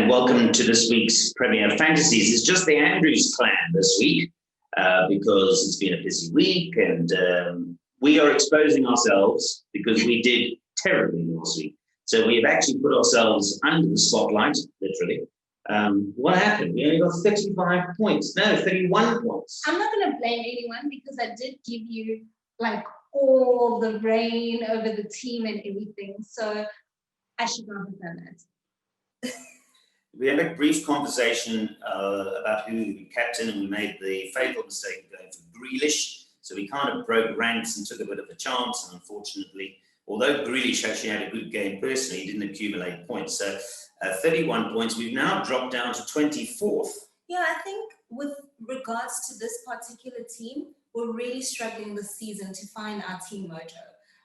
and welcome to this week's Premier Fantasies. It's just the Andrews clan this week because it's been a busy week, and we are exposing ourselves because we did terribly last week. So we have actually put ourselves under the spotlight, literally. What happened? We only got 35 points. No, 31 points. I'm not going to blame anyone because I did give you like all the reign over the team and everything. So I should not have done that. We had a brief conversation about who we captain, and we made the fatal mistake of going for Grealish. So we kind of broke ranks and took a bit of a chance. And unfortunately, although Grealish actually had a good game personally, he didn't accumulate points. So 31 points. We've now dropped down to 24th. Yeah, I think with regards to this particular team, we're really struggling this season to find our team mojo.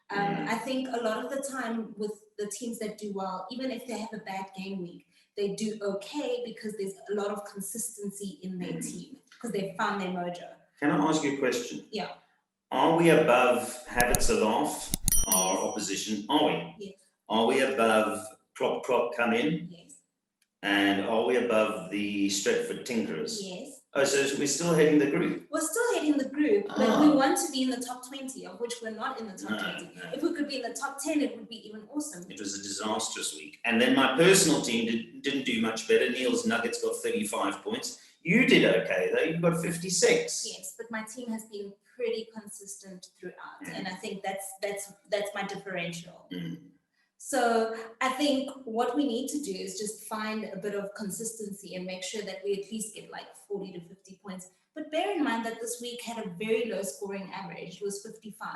I think a lot of the time with the teams that do well, even if they have a bad game week, they do okay because there's a lot of consistency in their team because they've found their mojo. Can I ask you a question? Yeah. Are we above Habits a Laugh, our opposition? Are we? Yes. Are we above Clop Come In? Yes. And are we above the Stretford Tinkerers? Yes. Oh, so we're still heading the group? We're still heading the group, but we want to be in the top 20, of which we're not in the top 20. No. If we could be in the top 10, it would be even awesome. It was a disastrous week. And then my personal team didn't do much better. Neil's Nuggets got 35 points. You did okay, though. You got 56. Yes, but my team has been pretty consistent throughout, and I think that's my differential. So I think what we need to do is just find a bit of consistency and make sure that we at least get like 40 to 50 points. But bear in mind that this week had a very low scoring average. It was 55.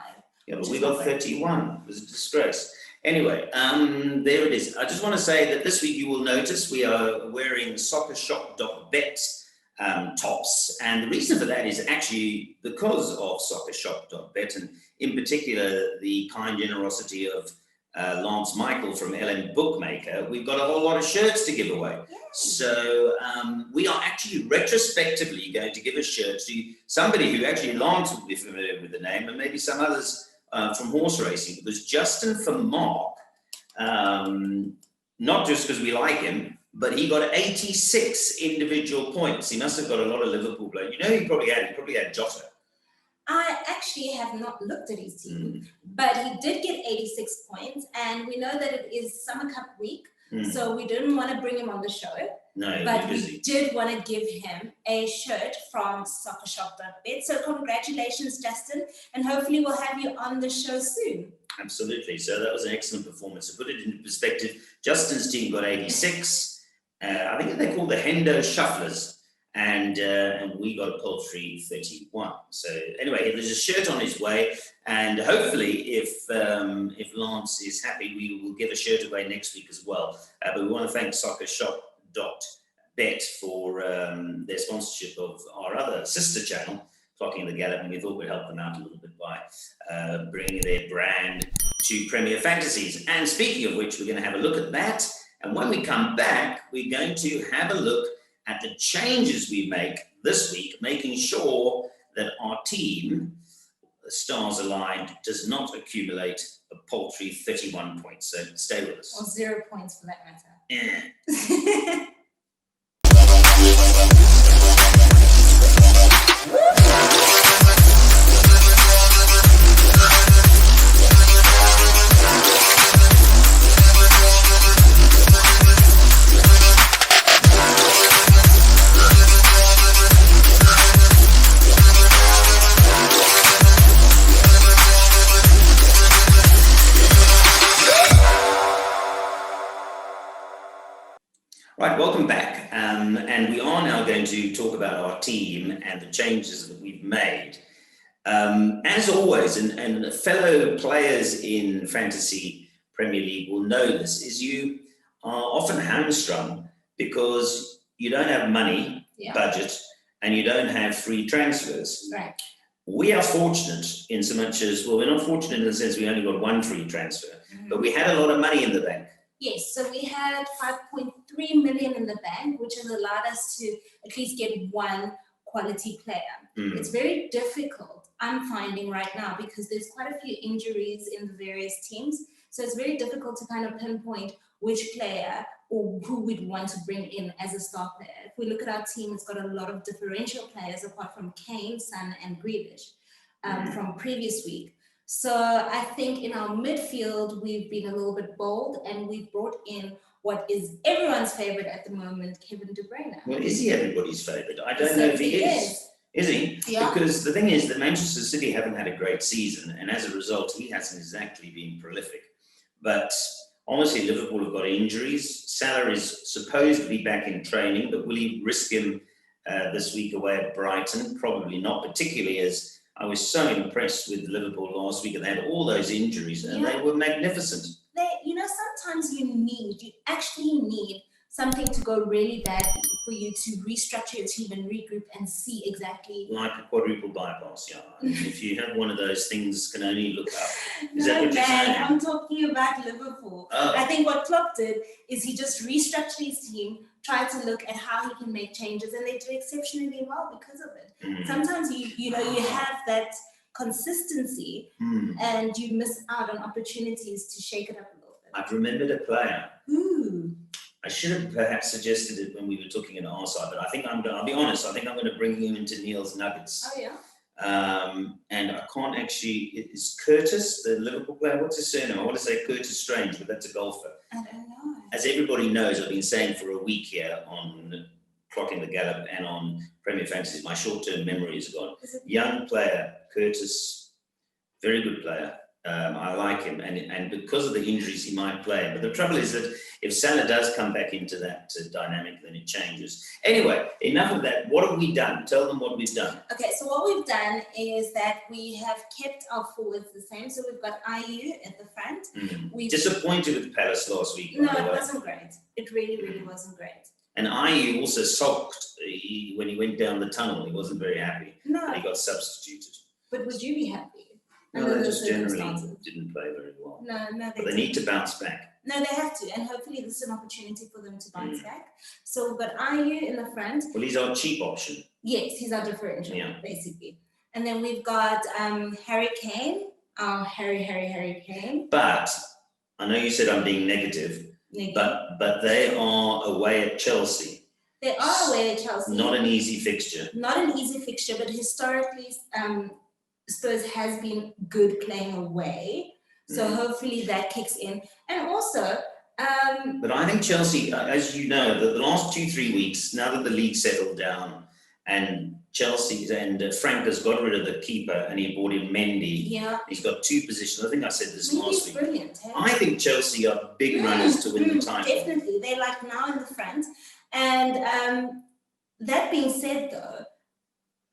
Yeah, but we got 31. It was a disgrace. Anyway, there it is. I just want to say that this week you will notice we are wearing soccershop.bet tops. And the reason for that is actually because of soccershop.bet, and in particular the kind generosity of Lance Michael from LM Bookmaker. We've got a whole lot of shirts to give away. Yeah. So we are actually retrospectively going to give a shirt to somebody who actually Lance will be familiar with the name, and maybe some others from horse racing, because Justin from Mark, not just because we like him, but he got 86 individual points. He must have got a lot of Liverpool players. You know, he probably had Jota. I actually have not looked at his team, but he did get 86 points, and we know that it is Summer Cup week, so we didn't want to bring him on the show. No, but we did want to give him a shirt from soccershop.bet. So congratulations, Justin, and hopefully we'll have you on the show soon. Absolutely. So that was an excellent performance. To put it into perspective, Justin's team got 86. I think they're called the Hendo Shufflers. And we got a paltry 31. So anyway, there's a shirt on his way, and hopefully, if Lance is happy, we will give a shirt away next week as well. But we want to thank soccershop.bet for their sponsorship of our other sister channel, Clocking the Gallop, and we thought we'd help them out a little bit by bringing their brand to Premier Fantasies. And speaking of which, we're going to have a look at that. And when we come back, we're going to have a look at the changes we make this week, making sure that our team, the stars aligned, does not accumulate a paltry 31 points. So stay with us. Or 0 points for that matter. Yeah. Right, welcome back. And we are now going to talk about our team and the changes that we've made. As always, and fellow players in Fantasy Premier League will know this, is you are often hamstrung because you don't have money, budget, and you don't have free transfers. Right. We are fortunate in so much as, well, we're not fortunate in the sense we only got one free transfer, but we had a lot of money in the bank. Yes, so we had 5.3 million in the bank, which has allowed us to at least get one quality player. It's very difficult, I'm finding right now, because there's quite a few injuries in the various teams. So it's very difficult to kind of pinpoint which player or who we'd want to bring in as a star player. If we look at our team, it's got a lot of differential players apart from Kane, Son, and Grealish from previous week. So I think in our midfield, we've been a little bit bold and we've brought in what is everyone's favorite at the moment, Kevin De Bruyne. Well, is he everybody's favourite? I don't know if he is. Is he? Yeah. Because the thing is that Manchester City haven't had a great season, and as a result, he hasn't exactly been prolific. But honestly, Liverpool have got injuries. Salah is supposed to be back in training, but will he risk him this week away at Brighton? Probably not, particularly as I was so impressed with Liverpool last week, and they had all those injuries, and they were magnificent. Sometimes you actually need something to go really badly for you to restructure your team and regroup and see exactly. Like a quadruple bypass, yeah. I mean, if you have one of those things, can only look up. Is No, that what you're saying? man, I'm talking about Liverpool. Oh. I think what Klopp did is he just restructured his team, tried to look at how he can make changes, and they did exceptionally well because of it. Sometimes you have that consistency and you miss out on opportunities to shake it up a little bit. I've remembered a player. Ooh. I should have perhaps suggested it when we were talking in our side, but I think I'll be honest, I think I'm going to bring him into Neil's Nuggets. Oh, yeah. And I can't actually, is Curtis, the Liverpool player, what's his surname? I want to say Curtis Strange, but that's a golfer. I don't know. As everybody knows, I've been saying for a week here on Clocking the Gallop and on Premier Fantasies, my short-term memory is gone. Young player, Curtis, very good player. I like him, and because of the injuries, he might play. But the trouble is that if Salah does come back into that dynamic, then it changes. Anyway, enough of that. What have we done? Tell them what we've done. Okay, so what we've done is that we have kept our forwards the same. So we've got IU at the front. We've Disappointed with Palace last week. No, it wasn't great. It really, really wasn't great. And IU also sulked when he went down the tunnel. He wasn't very happy. No. And he got substituted. But would you be happy? No, they just generally didn't play very well. No, but they need to bounce back. No, they have to, and hopefully this is an opportunity for them to bounce back. So we've got IU in the front. Well, he's our cheap option. Yes, he's our differential, basically. And then we've got Harry Kane, Harry Kane. But I know you said I'm being negative. But they are away at Chelsea. They are away at Chelsea. Not an easy fixture. Not an easy fixture, but historically, Spurs has been good playing away. So hopefully that kicks in. And also... but I think Chelsea, as you know, the last 2-3 weeks, now that the league settled down and Chelsea and Frank has got rid of the keeper and he brought in Mendy. Yeah. He's got 2 positions. I think I said this last week. Brilliant. Hey? I think Chelsea are big runners to win the title. Definitely. They're like now in the front. And that being said, though,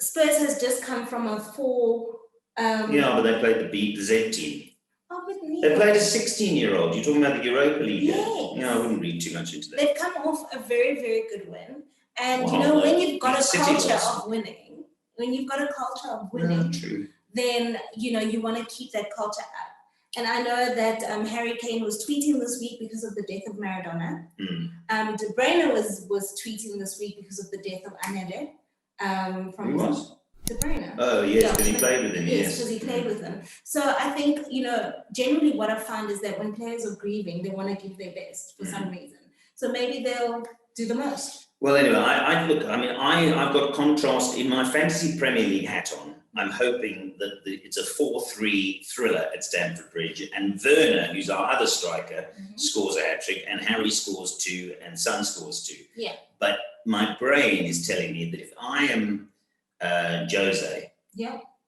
Spurs has just come from a 4... but they played the Z team. Oh, but they played a 16-year-old. You're talking about the Europa League. Yes. I wouldn't read too much into that. They've come off a very, very good win. And when you've got a culture of winning, then, you want to keep that culture up. And I know that Harry Kane was tweeting this week because of the death of Maradona. De Bruyne was tweeting this week because of the death of Anele. Who was? De Bruyne. Oh, yes, because he played with him, yes. because he played with him. So I think, generally what I find is that when players are grieving, they want to give their best for some reason. So maybe they'll do the most. Well, anyway, I've got contrast in my fantasy Premier League hat on. I'm hoping that it's a 4-3 thriller at Stamford Bridge, and Werner, who's our other striker, scores a hat-trick, and Harry scores 2, and Son scores 2. Yeah. But my brain is telling me that if I am Jose,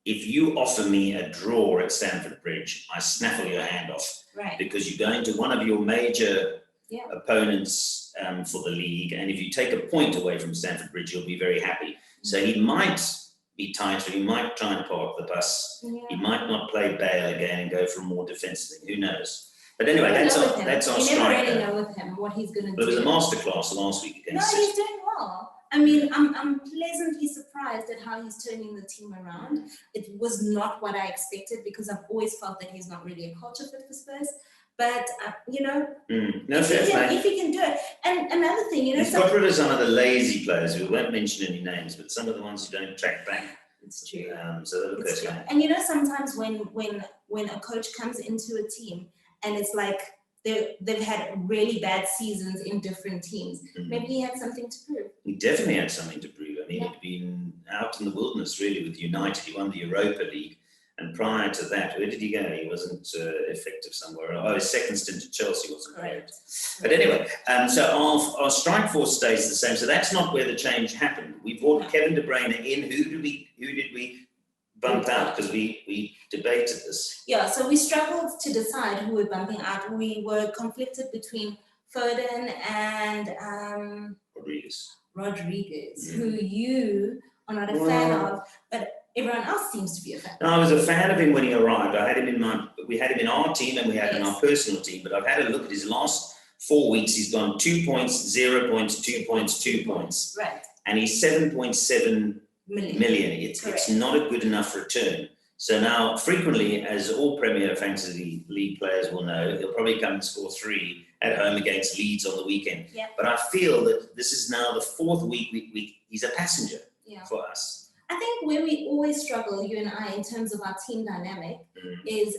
if you offer me a draw at Stamford Bridge, I snaffle your hand off. Right. Because you're going to one of your major opponents for the league, and if you take a point away from Stamford Bridge, you'll be very happy. So he might be tighter, he might try and park the bus, he might not play Bale again and go for a more defensive thing, who knows. But anyway, that's our striker. You never really know with him what he's going to do. But it was a masterclass last week against City. He's doing well. I mean, I'm pleasantly surprised at how he's turning the team around. It was not what I expected because I've always felt that he's not really a culture fit for Spurs. But, if he can do it. And another thing, he's got rid of some of the lazy players who won't mention any names, but some of the ones who don't track back. It's true. So they look okay. And sometimes when a coach comes into a team and it's like they've had really bad seasons in different teams. Maybe he had something to prove. He definitely had something to prove. I mean, Yeah. he'd been out in the wilderness really with United. He won the Europa League. And prior to that, where did he go? He wasn't effective somewhere. Oh, his second stint at Chelsea wasn't great. But anyway, so our strike force stays the same. So that's not where the change happened. We brought Kevin De Bruyne in. Who did we bump out? Because we debated this. Yeah, so we struggled to decide who we're bumping out. We were conflicted between Foden and Rodriguez, who you are not a fan of, but everyone else seems to be a fan. No, I was a fan of him when he arrived. We had him in our team and we had him in our personal team, but I've had a look at his last 4 weeks. He's gone 2 points, 0 points, 2 points, 2 points. Right. And he's 7.7 million. It's not a good enough return. So now, frequently, as all Premier Fantasy League players will know, he'll probably come and score 3 at home against Leeds on the weekend. Yeah. But I feel that this is now the 4th week he's a passenger for us. I think where we always struggle, you and I, in terms of our team dynamic, is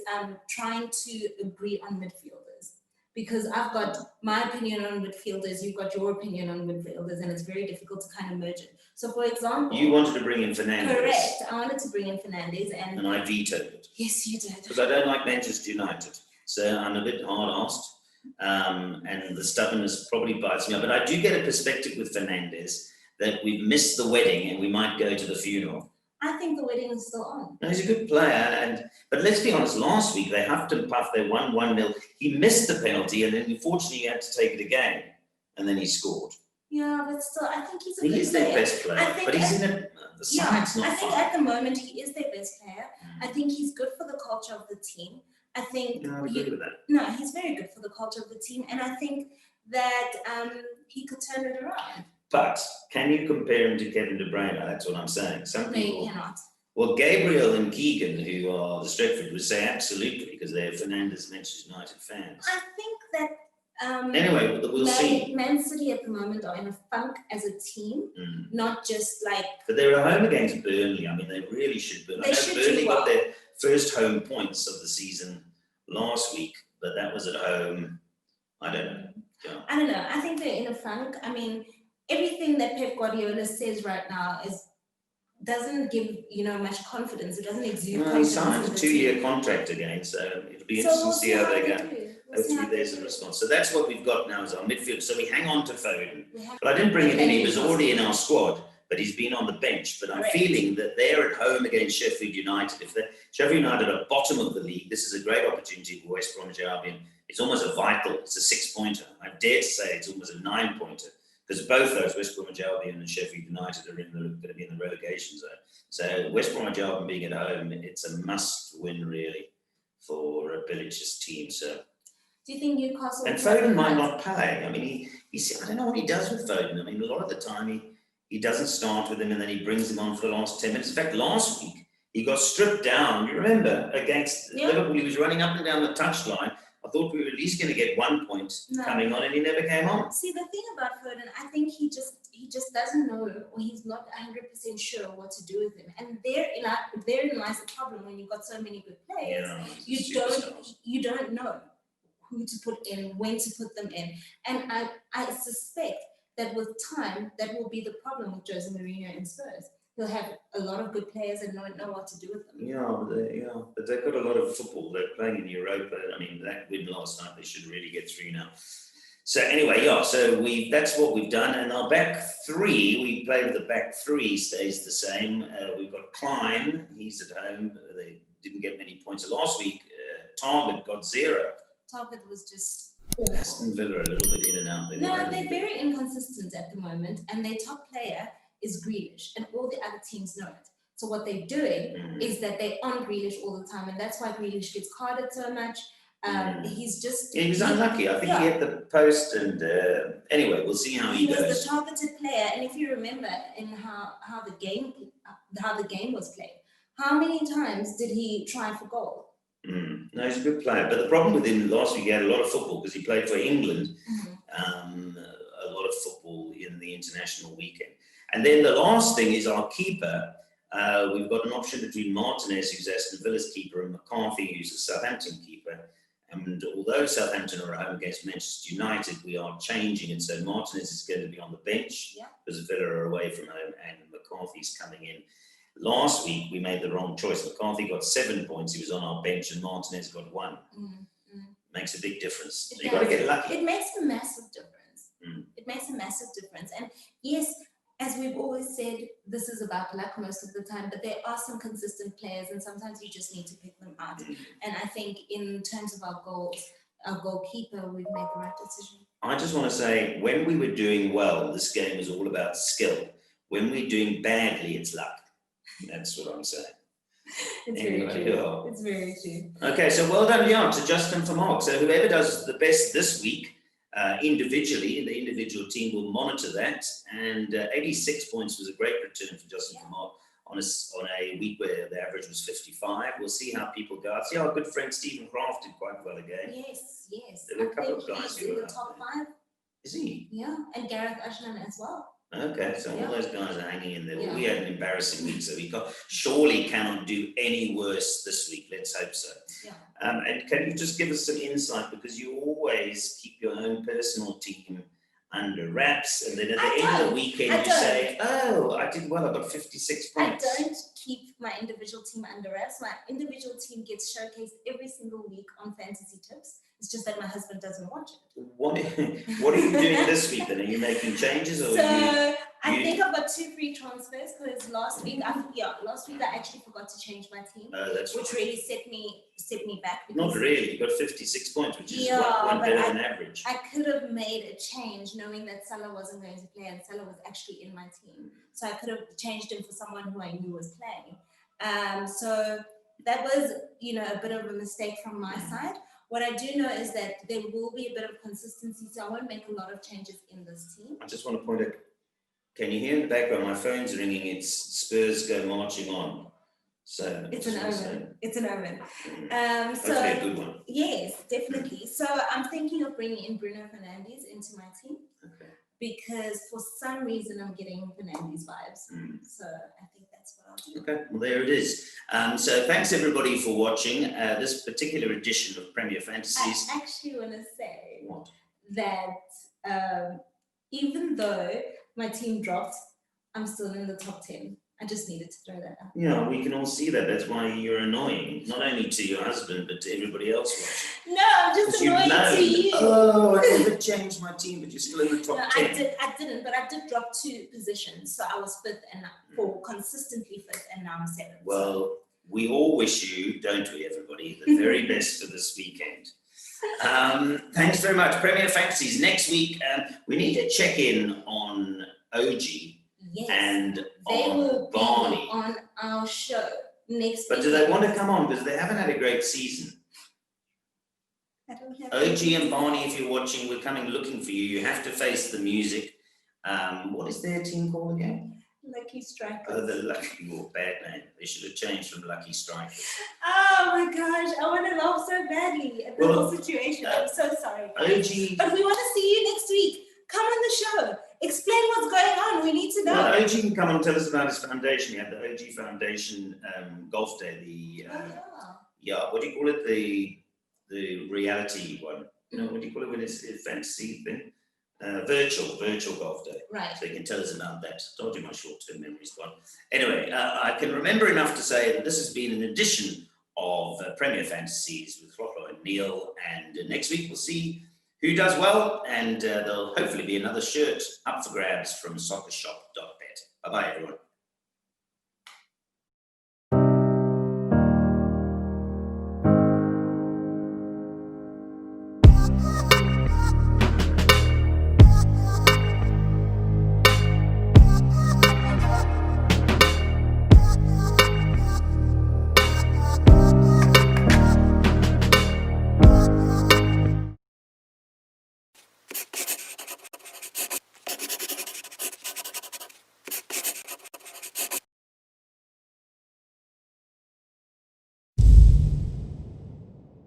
trying to agree on midfielders. Because I've got my opinion on midfielders, you've got your opinion on midfielders, and it's very difficult to kind of merge it. So, for example, You wanted to bring in Fernandes. Correct. I wanted to bring in Fernandes, And I vetoed it. Yes, you did. Because I don't like Manchester United. So I'm a bit hard-arsed. And the stubbornness probably bites me up. But I do get a perspective with Fernandes that we've missed the wedding and we might go to the funeral. I think the wedding is still on. No, he's a good player. But let's be honest, last week they huffed and puffed, they won 1-0. He missed the penalty and then unfortunately he had to take it again. And then he scored. Yeah, but still, I think he's a good He is player. their best player, but he's in the side's not I think fine. at the moment he is their best player. I think he's good for the culture of the team. I think No, I agree with that. no, he's very good for the culture of the team, and I think that he could turn it around. But can you compare him to Kevin De Bruyne? That's what I'm saying. Some No, people. you cannot. Well, Gabriel and Keegan, who are the Stretford, would say absolutely because they're Fernandes Manchester United fans. I think that Anyway, we'll see. Man City at the moment are in a funk as a team, not just like. But they're at home against Burnley. I mean, they really should. They should Burnley do got well. their first home points of the season last week, but that was at home. I don't know. Yeah. I don't know. I think they're in a funk. I mean, everything that Pep Guardiola says right now doesn't give much confidence. It doesn't exude No, he confidence. signed in a the 2-year team. contract again, so it'll be So interesting we'll to see how they go. do. We'll see Hopefully how there's they a do. response. So that's what we've got now is our midfield. So we hang on to Foden. We have- But I didn't bring him in. He was already in our squad, but he's been on the bench. But I'm Correct. feeling that they're at home against Sheffield United. If Sheffield United are bottom of the league, this is a great opportunity for West Bromwich Albion. It's almost it's a 6-pointer. I dare to say it's almost a 9-pointer because both those, West Bromwich Albion and Sheffield United, are going to be in the relegation zone. So West Bromwich Albion being at home, it's a must-win really for a Billich's team. So. Do you think Newcastle? And Foden might not play. I mean, I don't know what he does with Foden. I mean, a lot of the time he doesn't start with him and then he brings him on for the last 10 minutes. In fact, last week he got stripped down. You remember against Liverpool, he was running up and down the touchline. I thought we were at least going to get 1 point coming on, and he never came on. See, the thing about Foden, I think he just doesn't know, or he's not 100% sure what to do with him. And therein lies the problem when you've got so many good players. Yeah, You don't know who to put in, when to put them in. And I suspect that with time, that will be the problem with Jose Mourinho and Spurs. He'll have a lot of good players and don't know what to do with them. But they've got a lot of football. They're playing in Europa. I mean, that win last night, they should really get through now. So anyway, so that's what we've done. And our back three, we play with the back three, stays the same. We've got Klein, he's at home. They didn't get many points last week. Target got 0. Target was just Aston Villa a little bit in and out. they're very inconsistent at the moment, and their top player is Grealish, and all the other teams know it. So what they're doing is that they're on Grealish all the time, and that's why Grealish gets carded so much. He's just he was unlucky. I think he hit the post, and anyway, we'll see how he goes. He was the targeted player, and if you remember in how the game was played, how many times did he try for goal? No, he's a good player. But the problem with him last week, he had a lot of football because he played for England, a lot of football in the international weekend. And then the last thing is our keeper. We've got an option between Martinez, who's Aston Villa's keeper, and McCarthy, who's a Southampton keeper. And although Southampton are at home against Manchester United, we are changing it. So Martinez is going to be on the bench because Villa are away from home and McCarthy's coming in. Last week, we made the wrong choice. McCarthy got 7 points. He was on our bench and Martinez got 1. Makes a big difference. You've got to get lucky. It makes a massive difference. It makes a massissive difference. And yes, as we've always said, this is about luck most of the time, but there are some consistent players and sometimes you just need to pick them out. And I think in terms of our goals, our goalkeeper, we've made the right decision. I just want to say, when we were doing well, this game was all about skill. When we're doing badly, it's luck. That's what I'm saying. It's very true. It's very true. Okay, so well done, Jan, to Justin for Mark. So whoever does the best this week, individually, the individual team will monitor that. And 86 points was a great return for Justin for Mark on a week where the average was 55. We'll see how people go. I see our good friend Stephen Craft did quite well again. Yes. There were a couple of guys who were in the top 5. Is he? Yeah, and Gareth Ashland as well. Okay, so all those guys are hanging in there. Well, we had an embarrassing week, so we surely cannot do any worse this week. Let's hope so. And can you just give us some insight, because you always keep your own personal team under wraps, and then at the end of the weekend you say, "Oh, I did well. I got 56 points." I don't keep my individual team under wraps. My individual team gets showcased every single week on Fantasy Tips. It's just that my husband doesn't watch it. What are you doing this week then? Are you making changes? Or I think I've got 2 free transfers because last week I actually forgot to change my team, which really set me back. Not really. You got 56 points, which is one better than average. I could have made a change knowing that Salah wasn't going to play and Salah was actually in my team. So I could have changed him for someone who I knew was playing. So that was, a bit of a mistake from my side. What I do know is that there will be a bit of consistency, so I won't make a lot of changes in this team. I just want to point out, can you hear in the background? My phone's ringing. It's Spurs go marching on. So it's an omen. It's an omen. Hopefully a good one. Yes, definitely. So I'm thinking of bringing in Bruno Fernandes into my team. Okay. Because for some reason I'm getting Fernandes vibes. So I think that's what I'll do. Okay, well there it is. So thanks everybody for watching this particular edition of Premier Fantasies. I actually want to say that even though my team dropped, I'm still in the top 10. I just needed to throw that out. Yeah, we can all see that. That's why you're annoying, not only to your husband, but to everybody else watching. No, I'm just annoying to you. Oh, I never changed my team, but you're still in the top 10. I didn't, but I did drop 2 positions. So I was 5th and consistently 5th, and now I'm 7th. Well, we all wish you, don't we, everybody, the very best for this weekend. Thanks very much. Premier Fantasies. Next week, we need to check in on OG. Yes, and they will Barney be on our show next week. But do they want to come on? Because they haven't had a great season. I don't have OG and Barney, if you're watching, we're coming looking for you. You have to face the music. What is their team called again? Lucky Strikers. Oh, the Lucky, bad name. They should have changed from Lucky Strikers. Oh my gosh, I want to laugh so badly at the whole situation. I'm so sorry. OG. But we want to see you next week. Come on the show. Explain what's going on. We need to know. Well, OG can come and tell us about his foundation. He had the OG Foundation Golf Day. What do you call it? The reality one. What do you call it when it's a fantasy thing? Virtual Golf Day. Right. So he can tell us about that. Told you my short-term memory's gone. Anyway, I can remember enough to say that this has been an edition of Premier Fantasies with Clotho and Neil. And next week we'll see who does well, and there'll hopefully be another shirt up for grabs from soccershop.bet. Bye-bye, everyone.